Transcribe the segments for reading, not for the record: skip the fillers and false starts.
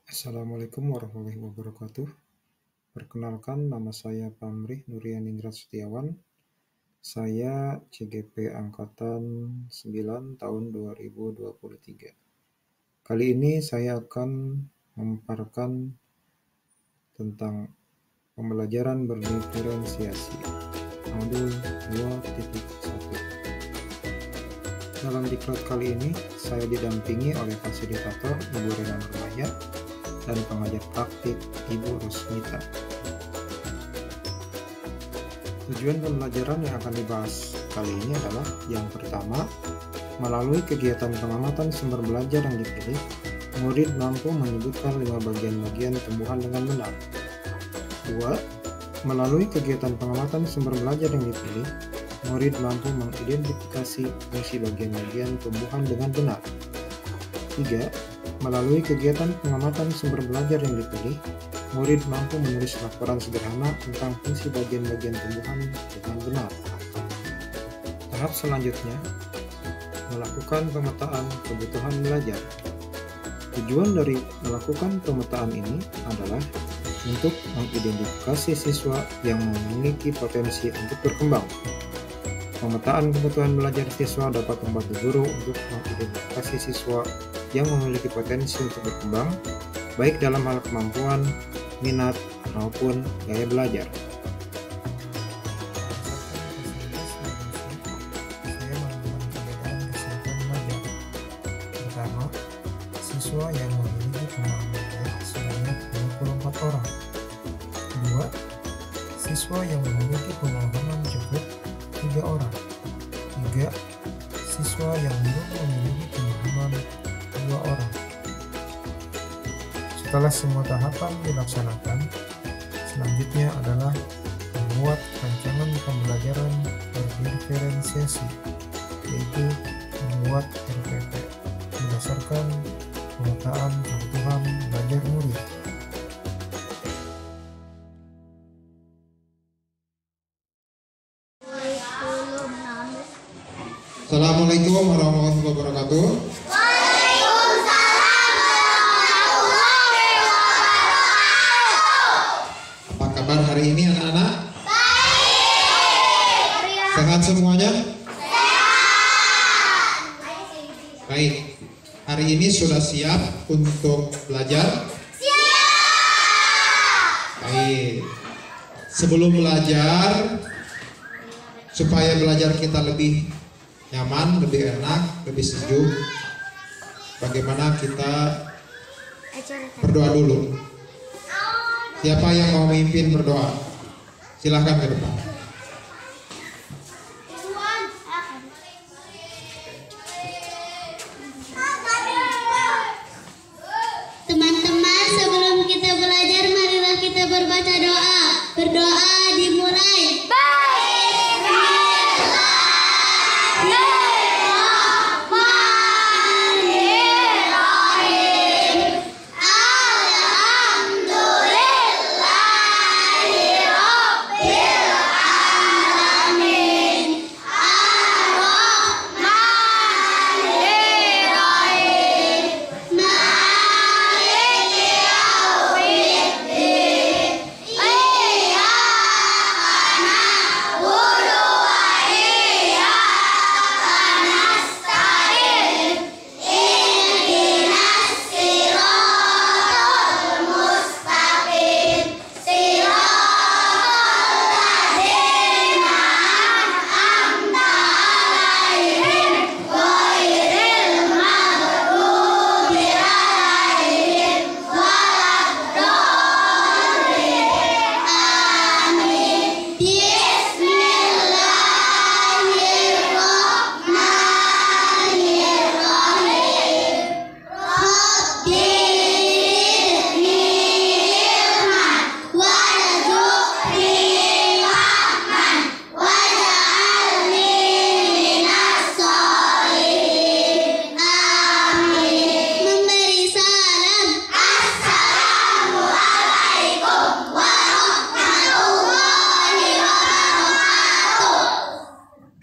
Assalamualaikum warahmatullahi wabarakatuh. Perkenalkan, nama saya Pamrih Nuryaningrat Setiawan. Saya CGP Angkatan 9 tahun 2023. Kali ini saya akan memaparkan tentang pembelajaran berdiferensiasi, modul 2.1. Dalam diklat kali ini, saya didampingi oleh fasilitator Ibu Rena Nurmaya dan pengajar praktik Ibu Rusmita. Tujuan pembelajaran yang akan dibahas kali ini adalah yang pertama, melalui kegiatan pengamatan sumber belajar yang dipilih, murid mampu menyebutkan 5 bagian-bagian tumbuhan dengan benar. 2. Melalui kegiatan pengamatan sumber belajar yang dipilih, murid mampu mengidentifikasi fungsi bagian-bagian tumbuhan dengan benar. 3. Melalui kegiatan pengamatan sumber belajar yang dipilih, murid mampu menulis laporan sederhana tentang fungsi bagian-bagian tumbuhan dengan benar. Tahap selanjutnya, melakukan pemetaan kebutuhan belajar. Tujuan dari melakukan pemetaan ini adalah untuk mengidentifikasi siswa yang memiliki potensi untuk berkembang. Pemetaan kebutuhan belajar siswa dapat membantu guru untuk mengidentifikasi siswa yang memiliki potensi untuk berkembang, baik dalam hal kemampuan, minat, maupun gaya belajar. Saya menemukan perbedaan kesiapan belajar. Pertama, siswa yang memiliki pemahaman baik sebanyak 24 orang. Kedua, siswa yang memiliki pemahaman cukup 3 orang. 3. Siswa yang belum memiliki pemahaman 2 orang. Setelah semua tahapan dilaksanakan, selanjutnya adalah membuat rancangan pembelajaran berdiferensiasi, yaitu membuat RPP berdasarkan pemetaan kebutuhan belajar murid. Assalamualaikum warahmatullahi wabarakatuh. Waalaikumsalam warahmatullahi wabarakatuh. Apa kabar hari ini anak-anak? Baik. Sehat semuanya? Sehat. Baik. Hari ini sudah siap untuk belajar? Siap. Baik. Sebelum belajar, supaya belajar kita lebih nyaman, lebih enak, lebih sejuk, bagaimana kita berdoa dulu. Siapa yang mau memimpin berdoa? Silahkan ke depan. Teman-teman, sebelum kita belajar, marilah kita berbaca doa. Berdoa dimulai.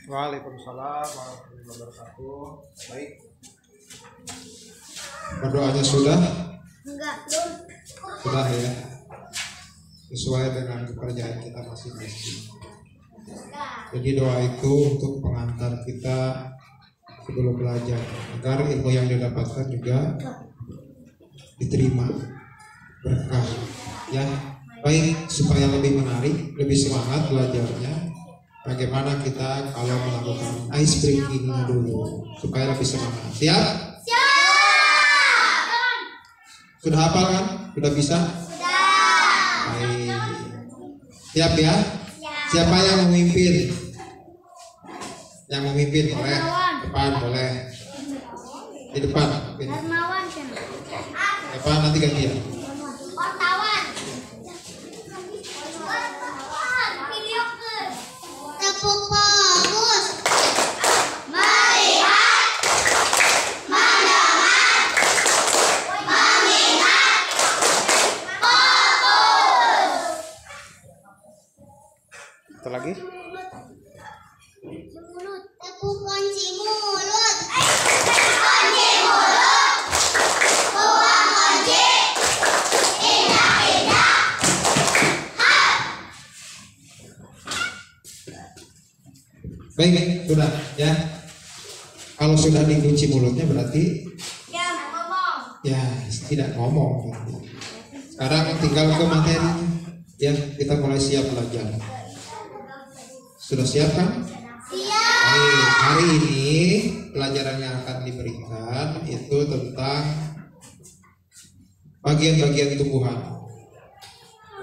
Waalaikumsalam warahmatullahi wabarakatuh. Baik. Berdoanya sudah? Enggak, belum. Sudah ya, sesuai dengan kepercayaan kita masing-masing. Jadi doa itu untuk pengantar kita sebelum belajar, agar ilmu yang didapatkan juga diterima berkah ya. Baik, supaya lebih menarik, lebih semangat belajarnya. Bagaimana kita kalau melakukan ice breaking dulu supaya lebih semangat. Siap? Sudah hafal kan? Sudah bisa? Sudah. Baik. Siap ya? Siapa yang memimpin? Yang memimpin boleh? Depan boleh. Di depan. Depan nanti gantian. Tepuk fokus. Melihat, mendengar, mengingat. Fokus. Satu lagi. Tepuk kunci mulut. Kunci mulut. Buang kunci. Indah-indah. Baik, sudah ya. Kalau sudah dikunci mulutnya berarti ya tidak ngomong. Sekarang tinggal ke materinya. Ya, kita mulai siap belajar. Sudah siap kan? Siap. Baik, hari ini pelajaran yang akan diberikan itu tentang bagian-bagian tumbuhan.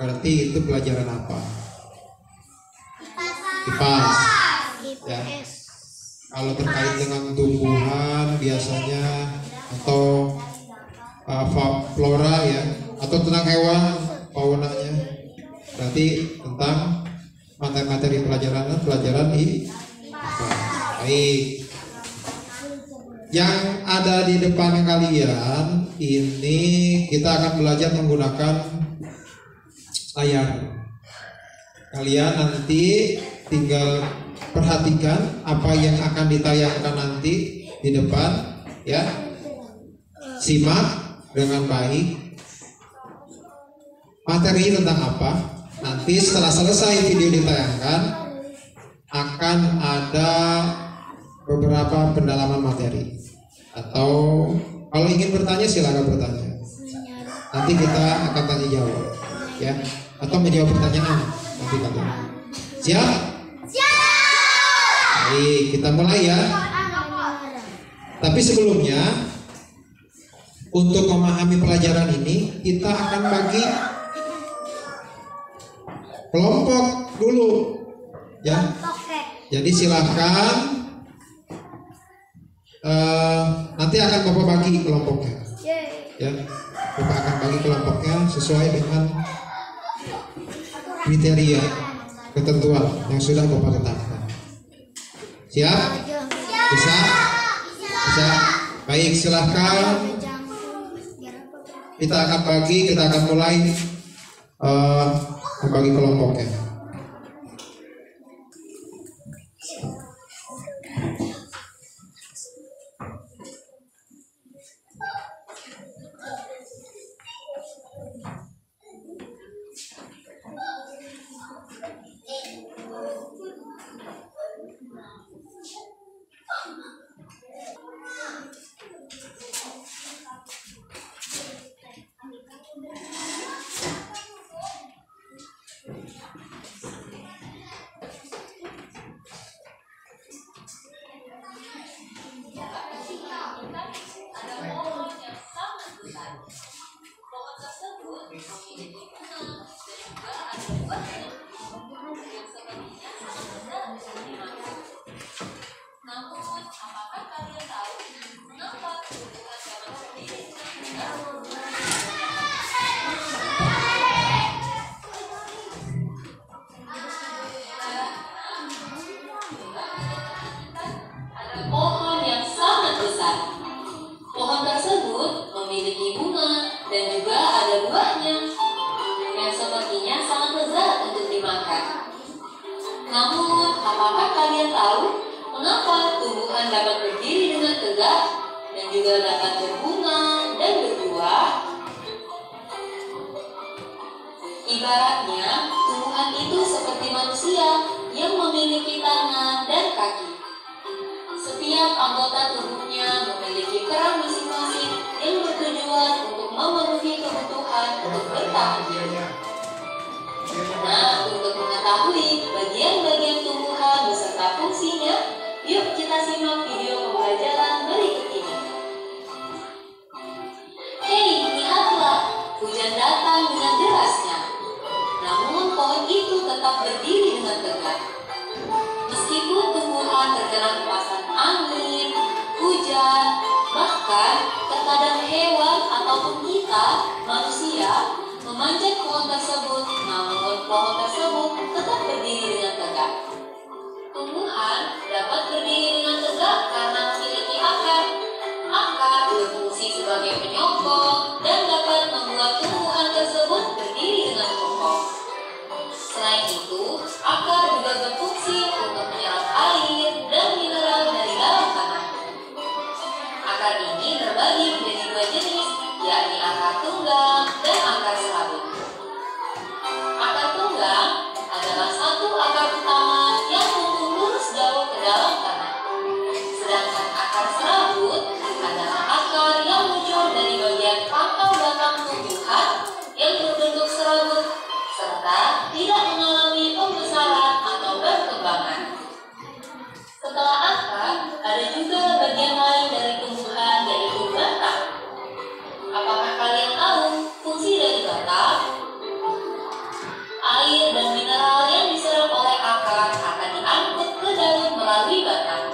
Berarti itu pelajaran apa? IPAS. Ya. Kalau terkait dengan tumbuhan biasanya atau flora ya, atau tentang hewan faunanya, berarti tentang materi pelajaran baik. Yang ada di depan kalian ini kita akan belajar menggunakan layar. Kalian nanti tinggal perhatikan apa yang akan ditayangkan nanti di depan ya. Simak dengan baik. Materi tentang apa? Nanti setelah selesai video ditayangkan akan ada beberapa pendalaman materi. Atau kalau ingin bertanya silakan bertanya. Nanti kita akan tanya jawab ya. Atau menjawab pertanyaan nanti kalian. Siap? Baik, kita mulai ya. Tapi sebelumnya, untuk memahami pelajaran ini, kita akan bagi kelompok dulu, ya. Jadi silahkan nanti akan Bapak bagi kelompoknya, ya. Bapak akan bagi kelompoknya sesuai dengan kriteria ketentuan yang sudah Bapak tetapkan. Siap? Bisa? Bisa? Baik, silahkan. Kita akan mulai membagi kelompoknya. Namun, apakah kalian tahu mengapa tumbuhan dapat berdiri dengan tegak dan juga dapat berbunga dan berbuah? Ibaratnya, tumbuhan itu seperti manusia yang memiliki tangan dan kaki. Setiap anggota tubuhnya memiliki peran masing-masing yang bertujuan untuk memenuhi kebutuhan untuk bertahan hidup. Nah, untuk mengetahui bagian-bagian tumbuhan beserta fungsinya, yuk kita simak video pembelajaran berikut ini. Hei, lihatlah, hujan datang dengan derasnya. Namun pohon itu tetap berdiri dengan tegak. Meskipun tumbuhan terkena hempasan angin, hujan, bahkan terkadang hewan ataupun kita, manusia, memanjat pohon tersebut, namun pohon tersebut tetap berdiri dengan tegak. Tumbuhan dapat berdiri dengan tegak karena memiliki akar. Akar berfungsi sebagai penyokong dan dapat membuat tumbuhan tersebut berdiri dengan kokoh. Selain itu, akar juga berfungsi untuk menyerap air dan mineral dari dalam tanah. Akar ini terbagi menjadi dua jenis, yakni akar tunggang dan akar serabut. Akar tunggang adalah satu akar utama yang tumbuh lurus jauh ke dalam tanah. Sedangkan akar serabut adalah akar yang muncul dari bagian pangkal batang tumbuhan yang berbentuk serabut serta tidak mengalami pembesaran atau perkembangan. Setelah akar, ada juga bagian lain dari tumbuhan yaitu batang. Apakah kalian tahu fungsi dari batang? Air dan mineral yang diserap oleh akar akan diangkut ke daun melalui batang.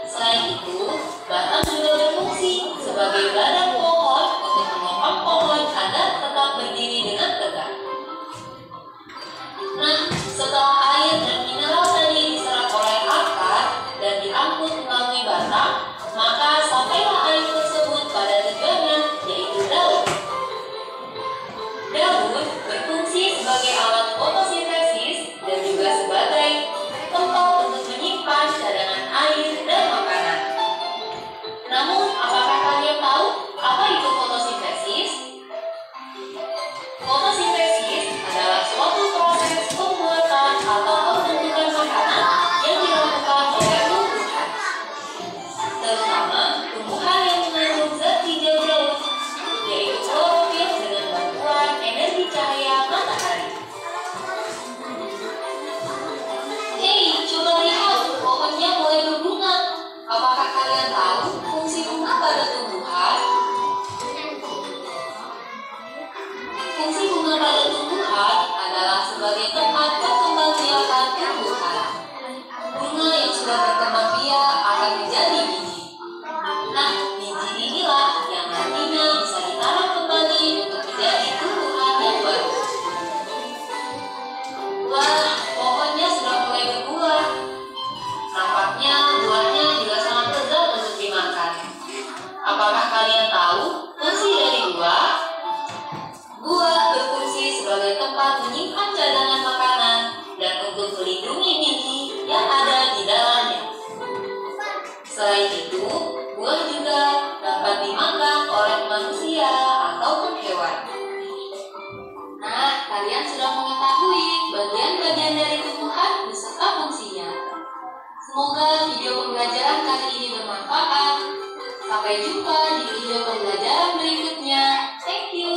Selain itu, batang juga berfungsi sebagai badan pohon untuk menopang pohon agar tetap berdiri dengan tegak. Nah, setelah air dan mineral tadi diserap oleh akar dan diangkut melalui batang, maka sampailah air tersebut pada tujuannya, yaitu daun. Daun berfungsi sebagai alat fotosintesis dan juga sebagai tempat untuk menyimpan cadangan air dan makanan. Namun, apakah kalian tahu apa itu fotosintesis? Fotosintesis adalah suatu proses pembuatan atau pembentukan makanan yang dilakukan oleh tumbuhan, terutama tumbuhan yang mengandung zat hijau daun, yaitu klorofil dengan bantuan energi cahaya matahari. Hei, coba lihat, pohonnya mulai berbunga. Apakah kalian tahu fungsi bunga pada tumbuhan? Fungsi bunga pada tumbuhan adalah sebagai tempat perkembangbiakan tumbuhan. Bunga yang sudah berkembang biak akan menjadi biji. Nah, biji inilah yang nantinya bisa ditanam kembali untuk menjadi tumbuhan yang baru. Wah, pohonnya sudah mulai berbuah. Nampaknya buahnya juga sangat lezat untuk dimakan. Apakah kalian tahu fungsi dari buah? Buah berfungsi sebagai tempat menyimpan cadangan makanan dan untuk melindungi biji yang ada di dalamnya. Selain itu, buah juga dapat dimakan oleh manusia ataupun hewan. Nah, kalian sudah mengetahui bagian-bagian dari tumbuhan beserta fungsinya. Semoga video pembelajaran kali ini bermanfaat. Sampai jumpa di video pembelajaran berikutnya. Thank you.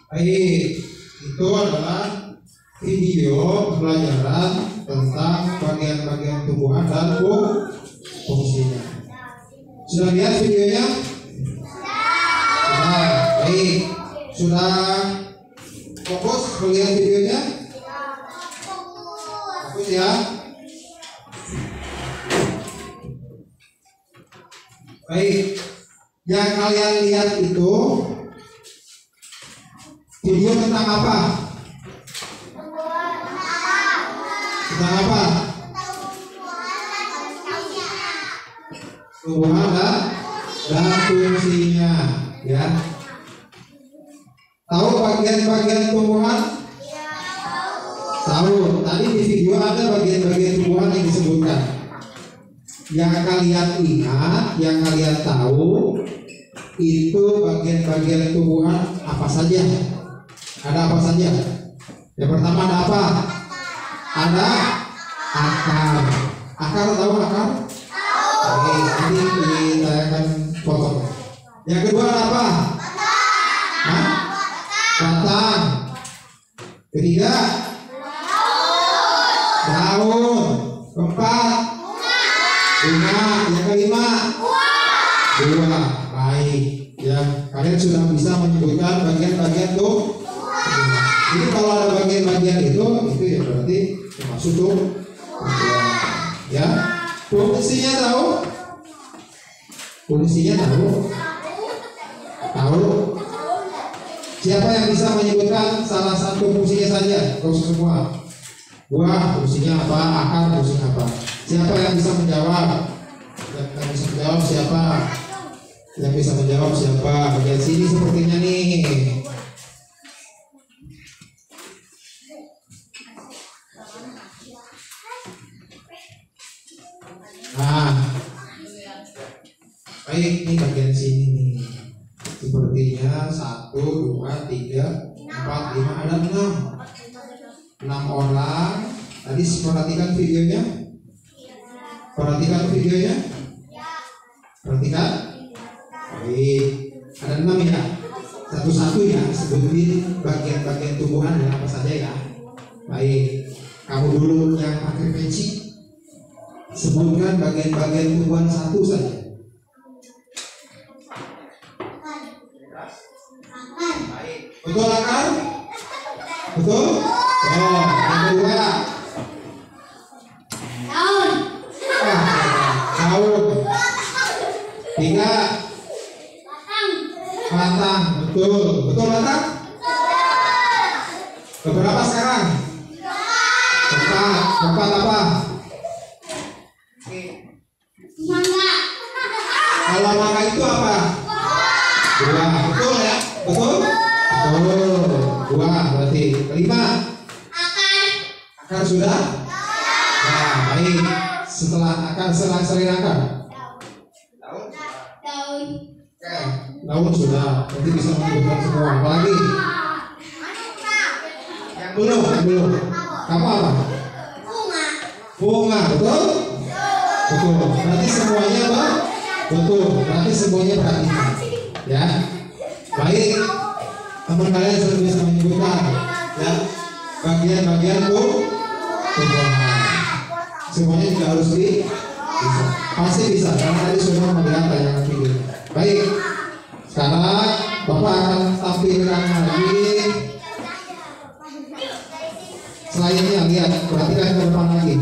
Baik, itu adalah video pembelajaran tentang bagian-bagian tumbuhan dan fungsinya. Sudah lihat videonya? Sudah. Baik, sudah fokus melihat videonya? Fokus ya. Baik, yang kalian lihat itu video tentang apa? Tentang apa? Tumbuhan dan fungsinya, ya. Tahu bagian-bagian tumbuhan? Tahu. Tadi di video ada bagian-bagian tumbuhan yang disebutkan. Yang kalian ingat, yang kalian tahu, itu bagian-bagian tumbuhan apa saja? Ada apa saja? Yang pertama ada apa? Ada akar. Akar tahu akar? Oke, nanti kita akan potong. Yang kedua ada apa? Hah? Batang. Ketiga daun. Keempat bunga. Yang kelima buah. Baik, ya kalian sudah bisa menyebutkan bagian-bagian tuh. Jadi kalau ada bagian-bagian itu ya berarti termasuk tuh. Ya, fungsinya tahu? Fungsinya tahu? Tahu? Siapa yang bisa menyebutkan salah satu fungsinya saja? Kau semua. Buah fungsinya apa? Akar fungsinya apa? Siapa yang bisa menjawab? Yang bisa menjawab siapa? Yang bisa menjawab siapa? Bagian sini sepertinya nih. Nah, baik, ini bagian sini nih. Sepertinya 1, 2, 3, 4, 5, ada 6 orang. Tadi perhatikan videonya. Perhatikan videonya. Perhatikan. Baik, ada 6 ya. Satu-satu ya, sebutin bagian-bagian tumbuhan ya, apa saja ya. Baik, kamu dulu yang pakai peci. Sebutkan bagian-bagian tumbuhan satu saja. Betul akar? Betul? Oh, yang kedua. Daun. Daun. 3. Batang. Batang. Betul. Betul batang? Keberapa sekarang? Keempat apa? Mangga. Kalau mangga itu apa? Buah. Betul ya? Betul? Betul. Buah berarti. Kelima. Akar sudah? Nah, baik. Setelah akar, selain akar. Daun. Oke, daun sudah. Nanti bisa menyebutkan semua. Apalagi? Yang belum. Kamu apa? Bunga. Bunga, betul? Betul. Berarti semuanya apa? Betul. Berarti semuanya perhatikan. Ya. Baik. Teman kalian sudah bisa menyebutkan ya bagian-bagian tumbuhan. Semuanya juga harus bisa. Pasti bisa karena tadi sudah melihat tayangan video. Baik. Sekarang Bapak akan tampilkan lagi. Selainnya lihat, perhatikan ke depan lagi.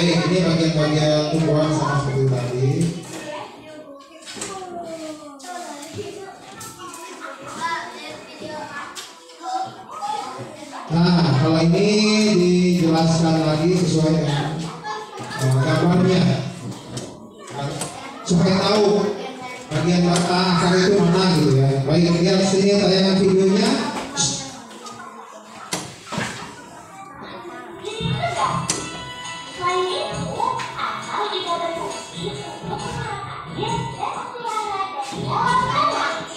Ini bagian-bagian tumbuhan sama seperti tadi. Nah, kalau ini dijelaskan lagi sesuai dengan gambarnya, supaya tahu bagian akar itu mana gitu ya. Baik, lihat sini tayangan videonya. Selain itu, akar juga berfungsi untuk mengatasi dan memelihara dari hewan ternak.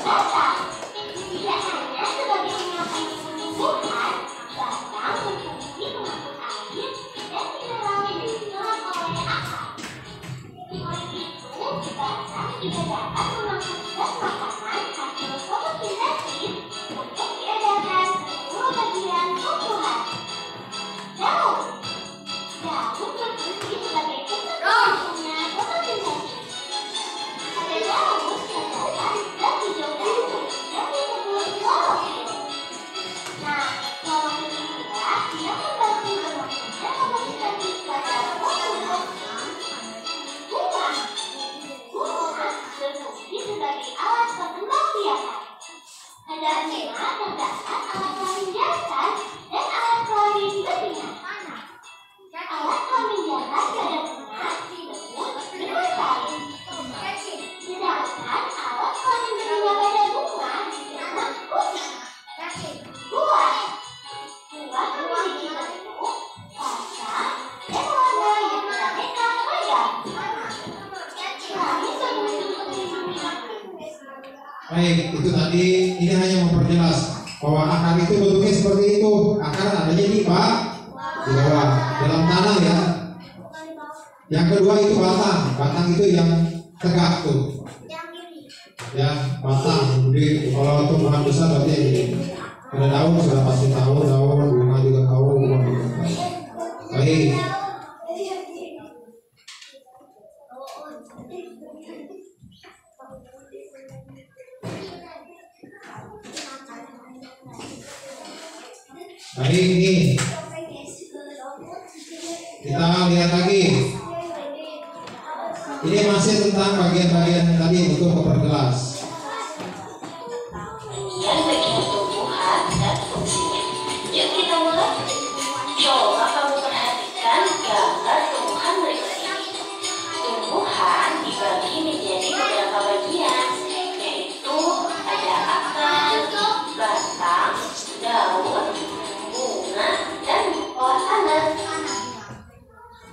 Batang tidak hanya sebagai penyambung tumbuhan, batang berfungsi mengangkut air dan mineral yang diserap oleh akar. Selain itu, batang juga dapat mengangkutkan makanan hasil fotosintesis untuk diedarkan ke seluruh bagian tumbuhan. Daun Baik, itu tadi ini hanya memperjelas bahwa akar itu bentuknya seperti itu. Akar adanya di bawah, dalam tanah ya. Yang kedua itu batang. Batang itu yang tegak tuh. Ya, batang. Jadi kalau tumbuhan besar berarti yang ini. Ada daun sudah pasti tahu, daun bunga juga tahu, bunga juga tahu. Baik. Baik, ini kita lihat lagi. Ini masih tentang bagian-bagian tadi untuk memperjelas. Bagian tumbuhan dan fungsinya. Yuk kita mulai. Coba kamu perhatikan gambar tumbuhan berikut ini. Tumbuhan dibagi menjadi beberapa bagian, yaitu ada akar, batang, daun, bunga, dan bawah tanah.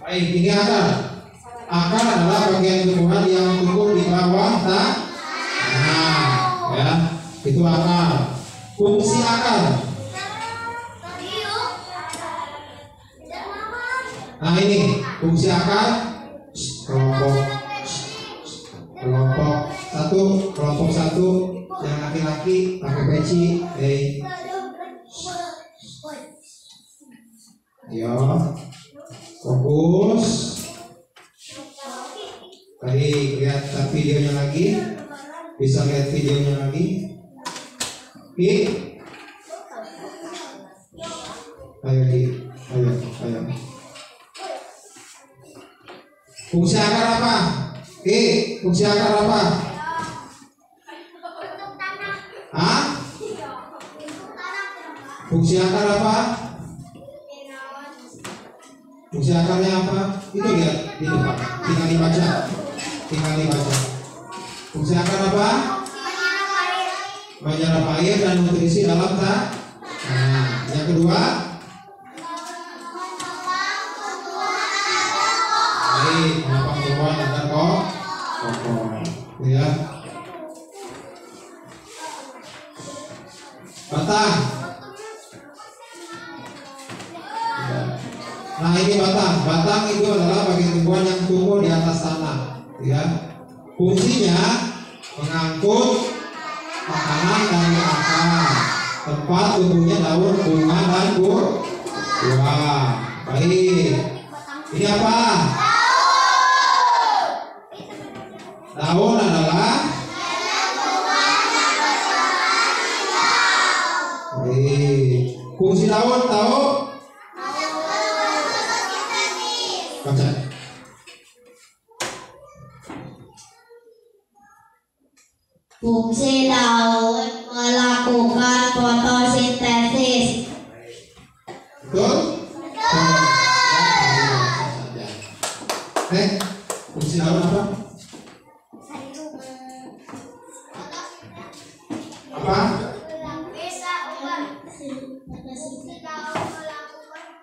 Baik, ini akar. Akar adalah bagian tumbuhan yang tumbuh di bawah tanah. Ya, itu akar. Fungsi akar. Nah ini fungsi akar. Kelompok satu yang laki-laki pakai peci. Ayo, fokus. Baik, lihat videonya lagi. Bisa lihat videonya lagi. Ayo. Fungsi akar apa? Fungsi akar apa? Hah? Fungsi akar apa? Fungsi akarnya apa? Itu lihat di depan. Tinggal dibaca. Fungsi akar apa? Menyerap air dan nutrisi dalam tanah. Yang kedua, baik, menopang tumbuhan agar kokoh. Ya. Batang. Nah ini batang. Batang itu adalah bagian tumbuhan yang tumbuh di atas tanah. Ya. Fungsinya mengangkut makanan dari akar, tempat tumbuhnya daun, bunga dan buah. Baik. Ini apa? Daun adalah. Baik. Fungsi daun tahu? Baca. Fungsi daun melakukan fotosintesis. Betul? Fungsi daun apa? Apa?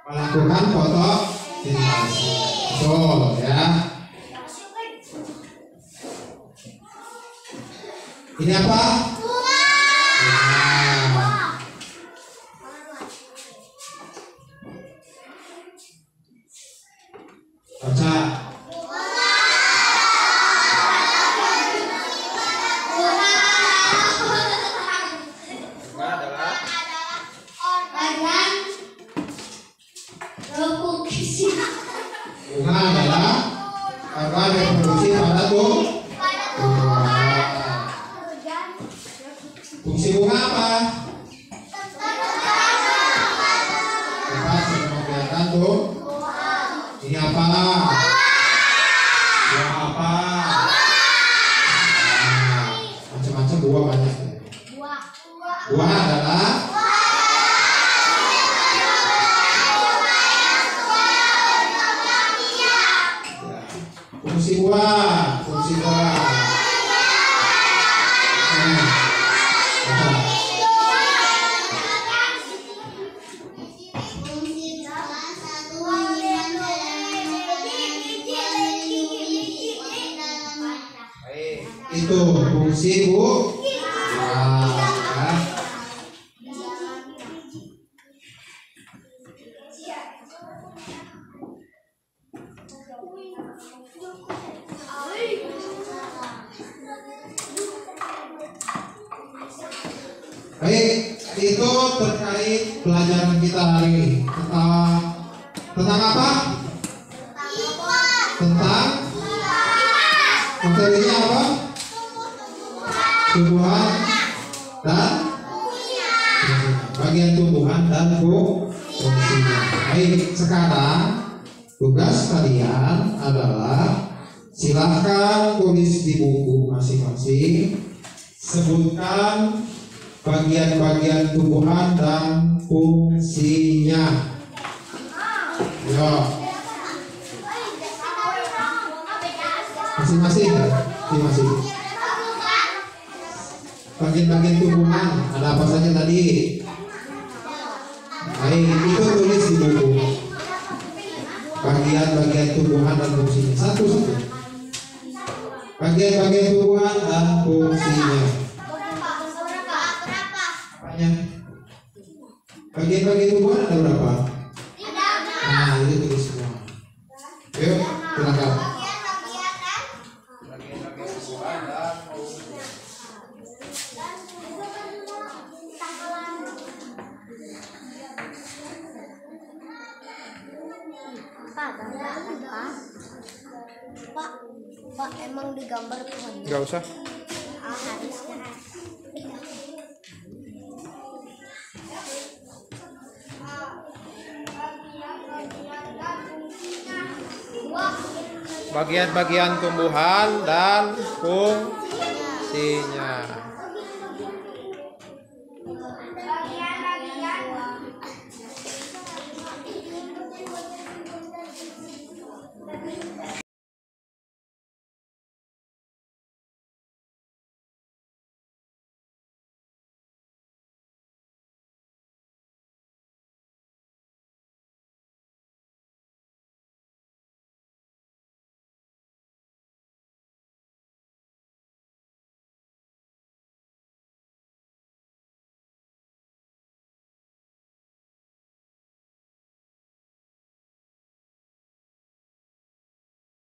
Melakukan fotosintesis. Betul ya. Ini apa? Bunga. Baca. Bunga adalah organ reproduksi. Bunga adalah organ reproduksi pada tumbuhan. Fungsi bunga apa? Tempat membiarkan tuh. Ini apa? Buah apa? Macam-macam buah banyak. Buah adalah fungsi buah. Itu fungsi buah. Baik, itu terkait pelajaran kita hari ini. Tentang apa? Tentang materinya apa? Tumbuhan dan bagian tumbuhan dan fungsinya. Baik, sekarang tugas kalian adalah silakan tulis di buku masing-masing, sebutkan bagian-bagian tumbuhan dan fungsinya. Yo, masing-masing, masing-masing. Bagian-bagian tumbuhan ada apa saja tadi? Baik, itu tulis di buku. Bagian-bagian tumbuhan dan fungsinya. Satu-satu. Bagian-bagian tumbuhan dan fungsinya. Banyak. Bagian-bagian tumbuhan ada berapa? Nah, itu tulis semua. Yuk, silakan. Pak, emang digambar pohon? Nggak usah. Harusnya. Bagian-bagian tumbuhan dan fungsinya.